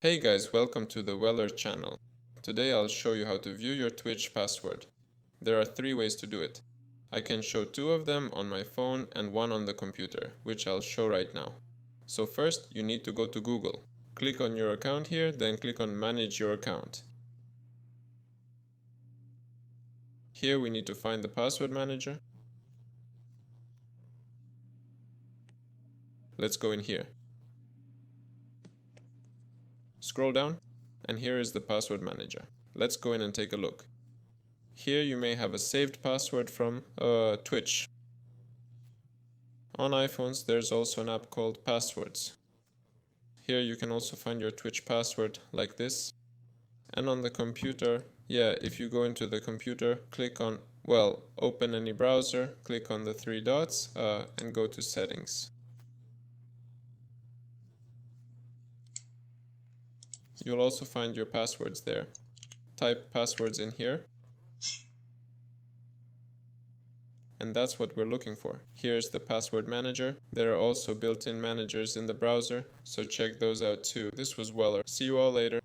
Hey guys, welcome to the Weller channel. Today I'll show you how to view your Twitch password. There are 3 ways to do it. I can show 2 of them on my phone and 1 on the computer, which I'll show right now. So first, you need to go to Google. Click on your account here, then click on Manage your account. Here we need to find the password manager. Let's go in here. Scroll down, and here is the password manager. Let's go in and take a look. Here you may have a saved password from Twitch. On iPhones, there's also an app called Passwords. Here you can also find your Twitch password like this. And on the computer, if you go into the computer, click on, open any browser, click on the 3 dots, and go to Settings. You'll also find your passwords there. Type passwords in here. And that's what we're looking for. Here's the password manager. There are also built-in managers in the browser, so check those out too. This was Weller. See you all later.